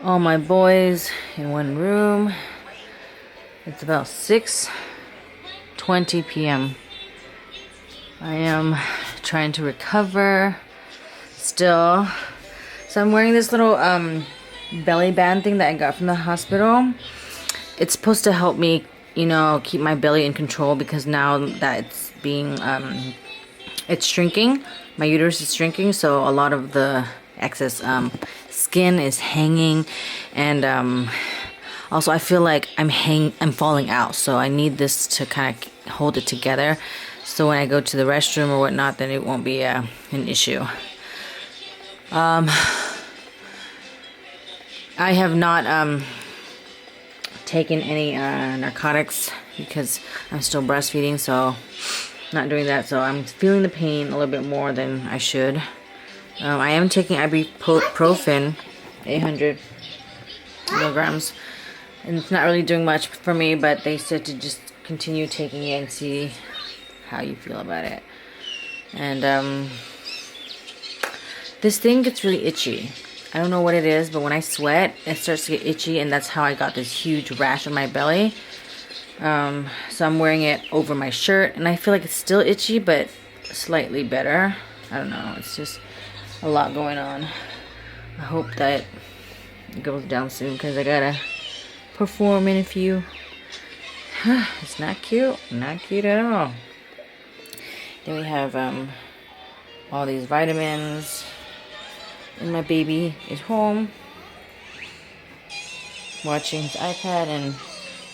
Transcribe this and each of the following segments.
all my boys in one room. It's about 6:20 p.m. I am trying to recover still. So I'm wearing this little belly band thing that I got from the hospital. It's supposed to help me, keep my belly in control, because now that it's being it's shrinking, my uterus is shrinking, so a lot of the excess skin is hanging, and also I feel like I'm falling out, so I need this to kind of hold it together, so when I go to the restroom or whatnot, then it won't be an issue. I have not taken any narcotics because I'm still breastfeeding, so not doing that. So I'm feeling the pain a little bit more than I should. I am taking ibuprofen, 800 milligrams, and it's not really doing much for me, but they said to just continue taking it and see how you feel about it. And this thing gets really itchy. I don't know what it is, but when I sweat, it starts to get itchy, and that's how I got this huge rash on my belly. So I'm wearing it over my shirt, and I feel like it's still itchy, but slightly better. I don't know. It's just a lot going on. I hope that it goes down soon, because I gotta perform in a few. It's not cute. Not cute at all. Then we have all these vitamins. And my baby is home watching his iPad, and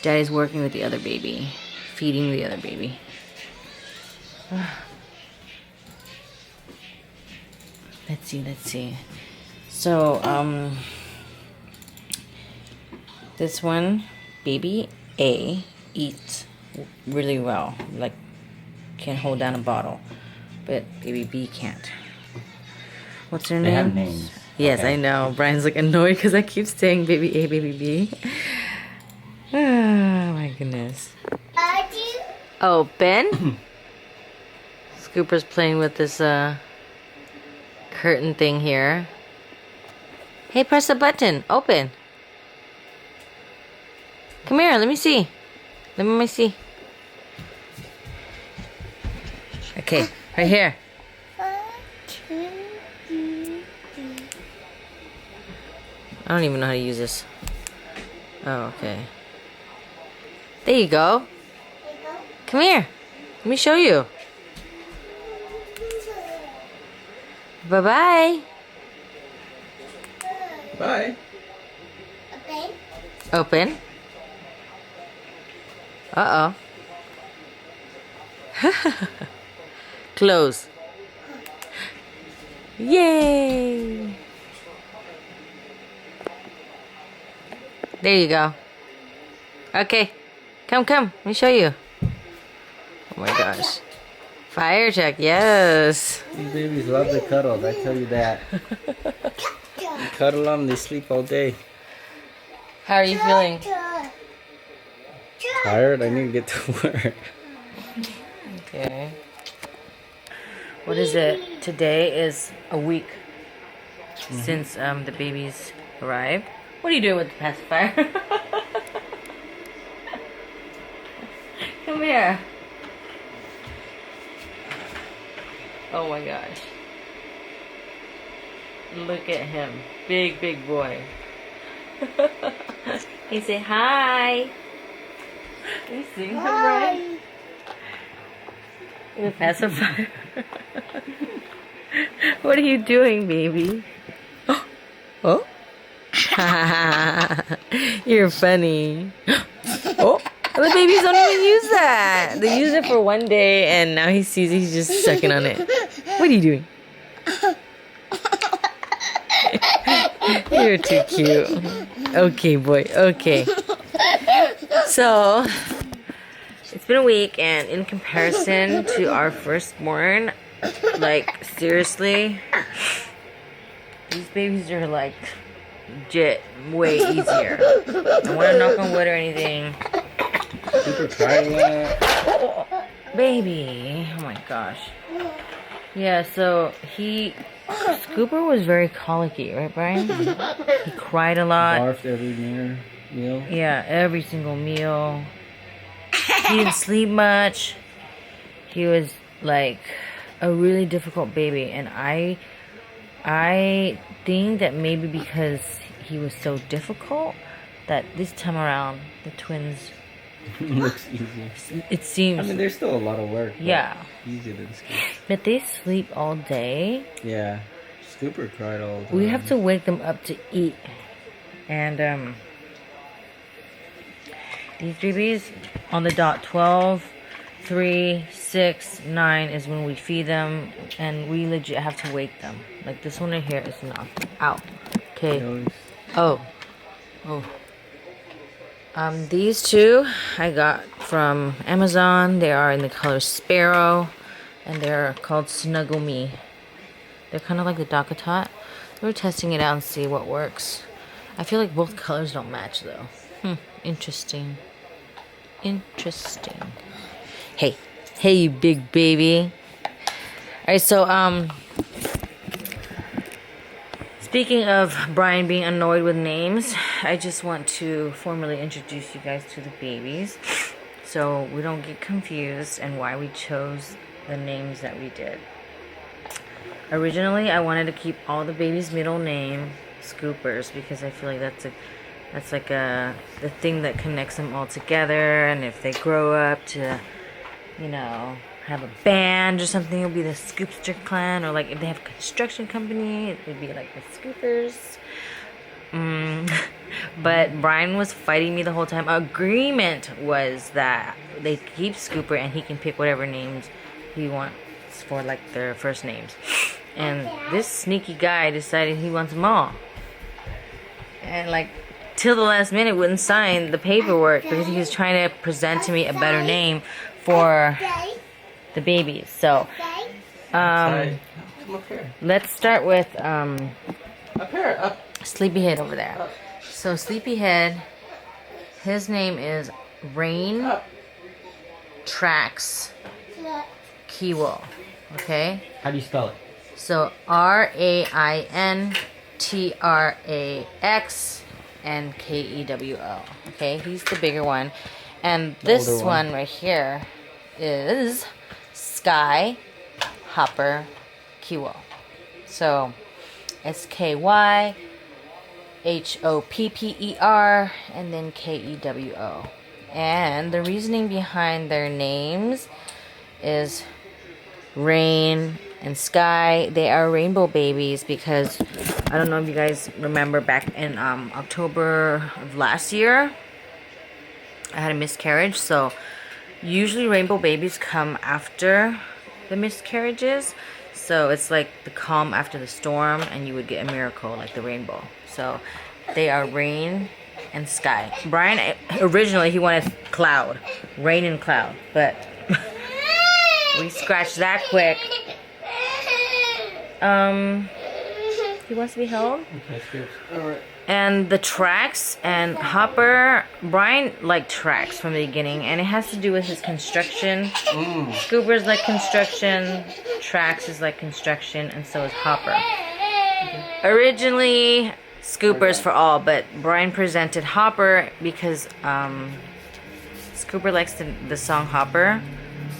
Daddy's working with the other baby, feeding the other baby. Let's see. So, this one, baby A, eats really well. Like, can hold down a bottle. But baby B can't. What's her name? They have names. Yes, Okay. I know. Brian's like annoyed because I keep saying baby A, baby B. Oh my goodness. Oh, Ben? Scooper's playing with this curtain thing here. Hey, press the button. Open. Come here, let me see. Let me see. Okay, right here. I don't even know how to use this. Oh, okay. There you go. Come here. Let me show you. Bye-bye. Bye. Open. Uh-oh. Close. Yay! There you go. Okay. Come. Let me show you. Oh my gosh. Fire check, yes. These babies love the cuddles, I tell you that. You cuddle them, they sleep all day. How are you feeling? Tired? I need to get to work. Okay. What is it? Today is a week since the babies arrived. What are you doing with the pacifier? Come here. Oh my gosh. Look at him. Big boy. He say hi. You sing him, right? The pacifier. What are you doing, baby? Oh? You're funny. Oh, the babies don't even use that. They use it for one day, and now he sees he's just sucking on it. What are you doing? You're too cute. Okay, boy. Okay. So, it's been a week, and in comparison to our firstborn, like, seriously, these babies are, like, legit way easier. I don't want to knock on wood or anything. Super tired yet? Baby. Oh my gosh. Yeah, so he Scooper was very colicky, right, Brian? He cried a lot. Barfed every meal. Yeah, every single meal. He didn't sleep much. He was like a really difficult baby, and I think that maybe because he was so difficult that this time around the twins Looks easier. it seems I mean, there's still a lot of work. Yeah. Easier than Scooper. But they sleep all day. Yeah. Scooper cried all the time. We have to wake them up to eat. And these babies on the dot 12, 3, 6, 9 is when we feed them, and we legit have to wake them. Like this one right here is knocked out. Okay. Oh. These two I got from Amazon. They are in the color Sparrow, and they're called Snuggle Me. They're kind of like the Dakatot. We're testing it out and see what works. I feel like both colors don't match though. Interesting. Hey, you big baby. Alright, so speaking of Brian being annoyed with names, I just want to formally introduce you guys to the babies so we don't get confused and why we chose the names that we did. Originally, I wanted to keep all the babies' middle name Scoopers because I feel like that's like the thing that connects them all together, and if they grow up to, you know, have a band or something, it'll be the Scoopster Clan, or like if they have a construction company, it would be like the Scoopers. But Brian was fighting me the whole time. Agreement was that they keep Scooper and he can pick whatever names he wants for like their first names. And this sneaky guy decided he wants them all. And like till the last minute wouldn't sign the paperwork because he was trying to present to me a better name for the babies. So Come up here. let's start with Up here. Up. Sleepyhead over there. So Sleepyhead, his name is Rain Trax Kiwo. Okay? How do you spell it? So RAINTRAXNKEWO. Okay, he's the bigger one. And this older one one right here is Sky Hopper Kiwo. So SKYHOPPER and then KEWO. And the reasoning behind their names is Rain and Sky. They are rainbow babies because I don't know if you guys remember back in October of last year I had a miscarriage. So usually rainbow babies come after the miscarriages, so it's like the calm after the storm, and you would get a miracle like the rainbow. So they are Rain and Sky. Brian originally he wanted Cloud, Rain and Cloud, but we scratched that quick. He wants to be held. Okay, Scoops. Alright. And the Trax and Hopper, Brian liked Trax from the beginning, and it has to do with his construction. Scooper's like construction, Trax is like construction, and so is Hopper. Originally, Scooper's for all, but Brian presented Hopper because Scooper likes the song Hopper.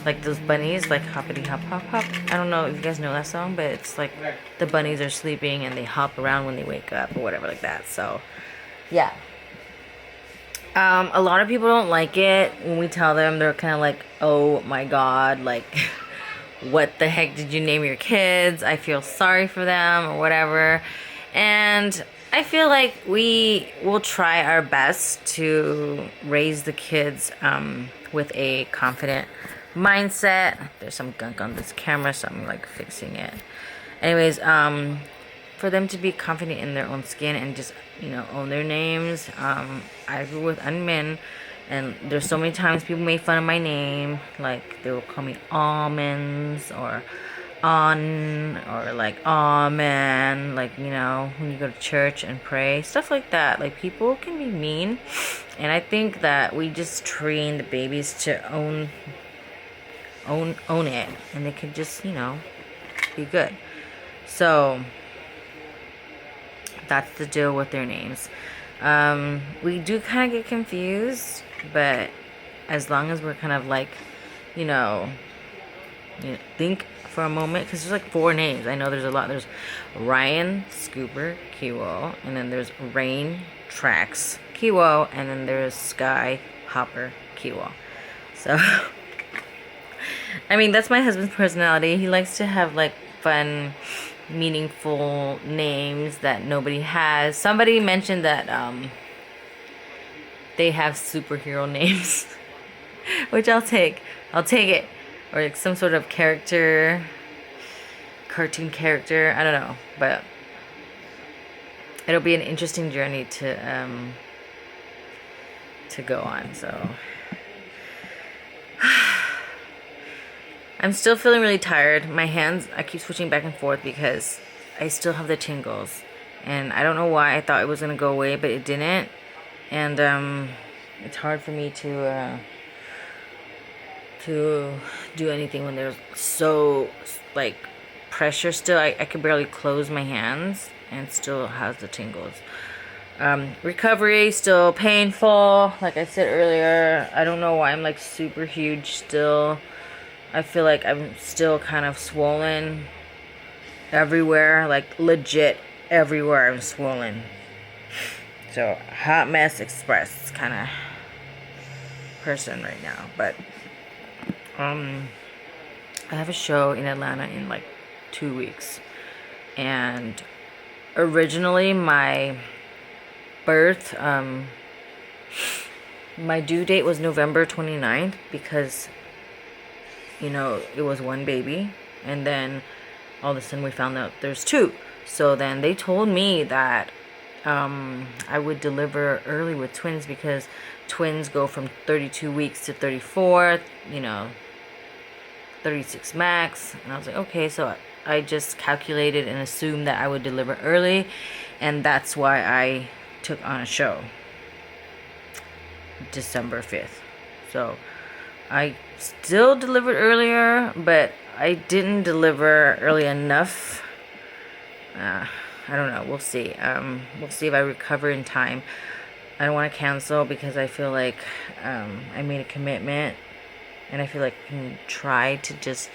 Like those bunnies, like hoppity hop hop hop. I don't know if you guys know that song, but it's like the bunnies are sleeping and they hop around when they wake up or whatever like that. So, yeah. A lot of people don't like it when we tell them. They're kind of like, oh my god, like, what the heck did you name your kids? I feel sorry for them or whatever. And I feel like we will try our best to raise the kids with a confident mindset. There's some gunk on this camera, so I'm like fixing it. Anyways, for them to be confident in their own skin and just, you know, own their names. I grew with Unmin, and there's so many times people made fun of my name, like they will call me Almonds or On or like Amen, like, you know, when you go to church and pray, stuff like that. Like, people can be mean, and I think that we just train the babies to own it, and they can just, you know, be good. So that's the deal with their names. We do kind of get confused, but as long as we're kind of like, you know, think for a moment, because there's like 4 names. I know there's a lot. There's Ryan, Scooper, Kiwo, and then there's Rain, Trax, Kiwo, and then there's Sky, Hopper, Kiwo. So, I mean, that's my husband's personality. He likes to have like fun, meaningful names that nobody has. Somebody mentioned that they have superhero names, which I'll take. I'll take it. Or like some sort of character, cartoon character. I don't know, but it'll be an interesting journey to go on. So I'm still feeling really tired. My hands, I keep switching back and forth because I still have the tingles, and I don't know why. I thought it was gonna go away, but it didn't. And it's hard for me to do anything when there's so like pressure still. I could barely close my hands and still has the tingles. Recovery still painful, like I said earlier. I don't know why I'm like super huge still. I feel like I'm still kind of swollen everywhere, like legit everywhere I'm swollen. So hot mess express kind of person right now. But I have a show in Atlanta in like 2 weeks, and originally my birth, my due date was November 29th because, you know, it was 1 baby, and then all of a sudden we found out there's 2. So then they told me that I would deliver early with twins because twins go from 32 weeks to 34, you know, 36 max. And I was like, okay, so I just calculated and assumed that I would deliver early, and that's why I took on a show December 5th. So I still delivered earlier, but I didn't deliver early enough. I don't know. We'll see. We'll see if I recover in time. I don't want to cancel because I feel like I made a commitment, and I feel like I can try to just,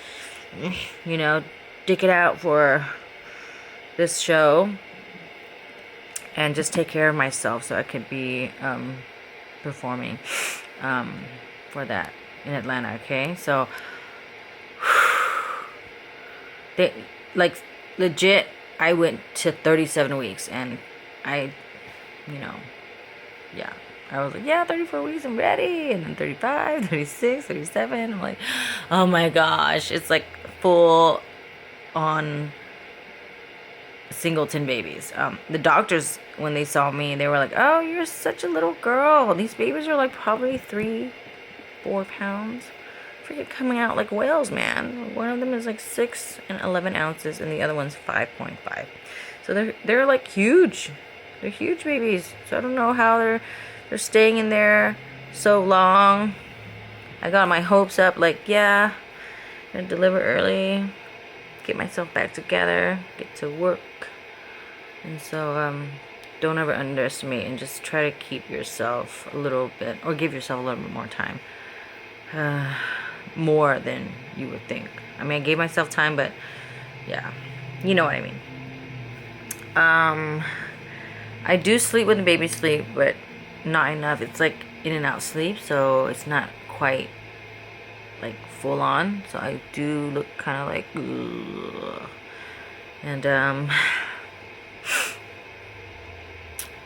you know, dick it out for this show and just take care of myself so I could be performing for that in Atlanta. Okay, so they like legit. I went to 37 weeks, and I, you know, yeah. I was like, yeah, 34 weeks, I'm ready. And then 35, 36, 37. I'm like, oh my gosh. It's like full on singleton babies. The doctors, when they saw me, they were like, oh, you're such a little girl. These babies are like probably 3-4 pounds. Freaking coming out like whales, man. One of them is like 6 and 11 ounces, and the other one's 5.5. So they're like huge. They're huge babies. So I don't know how they're staying in there so long. I got my hopes up, like, yeah, I'm gonna deliver early, get myself back together, get to work. And so don't ever underestimate, and just try to keep yourself a little bit, or give yourself a little bit more time, more than you would think. I mean, I gave myself time, but yeah, you know what I mean. I do sleep when the baby sleep, but not enough. It's like in and out sleep, so it's not quite like full on. So I do look kind of like, ugh. And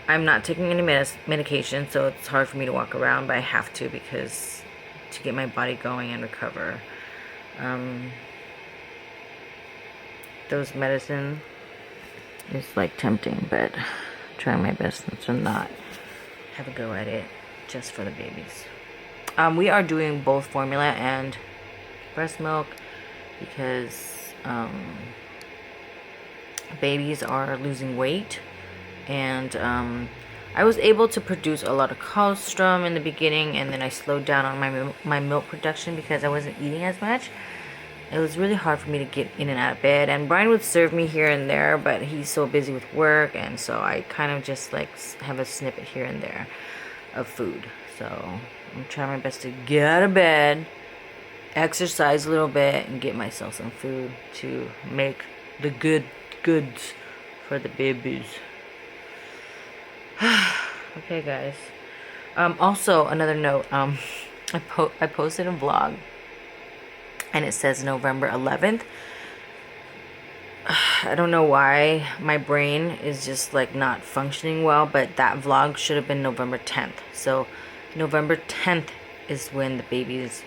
I'm not taking any medication, so it's hard for me to walk around, but I have to, because to get my body going and recover. Those medicine is like tempting, but trying my best to not have a go at it just for the babies. We are doing both formula and breast milk because babies are losing weight, and I was able to produce a lot of colostrum in the beginning, and then I slowed down on my milk production because I wasn't eating as much. it was really hard for me to get in and out of bed. And Brian would serve me here and there, but he's so busy with work, and so I kind of just like have a snippet here and there of food. So I'm trying my best to get out of bed, exercise a little bit, and get myself some food to make the goods for the babies. Okay, guys. Also, another note. I posted a vlog, and it says November 11th. I don't know why my brain is just like not functioning well, but that vlog should have been November 10th. So November 10th is when the babies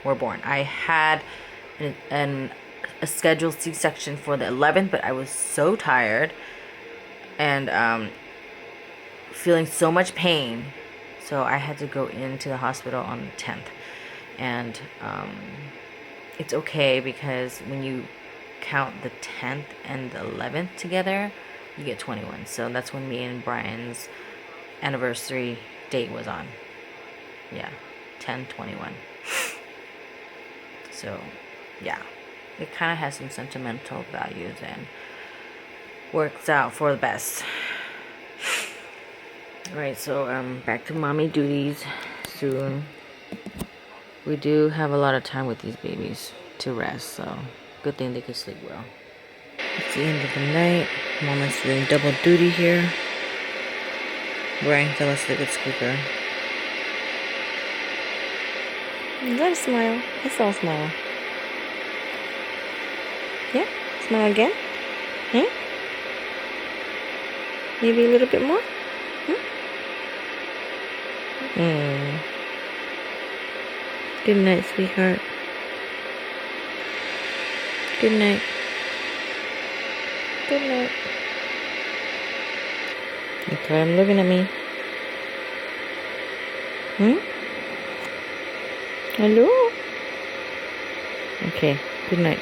were born. I had a scheduled C-section for the 11th, but I was so tired and feeling so much pain, so I had to go into the hospital on the 10th. And it's okay, because when you count the 10th and the 11th together, you get 21. So that's when me and Brian's anniversary date was on. Yeah, 10/21. So yeah, it kind of has some sentimental values and works out for the best. Alright, so back to mommy duties soon. We do have a lot of time with these babies to rest, so good thing they can sleep well. It's the end of the night. Mama's doing double duty here. Brian fell asleep with Squeaker. Is that a smile? I saw a smile. Yeah? Smile again? Hmm? Maybe a little bit more? Good night, sweetheart. Good night. Good night. You tired of looking at me? Hello? Okay, good night.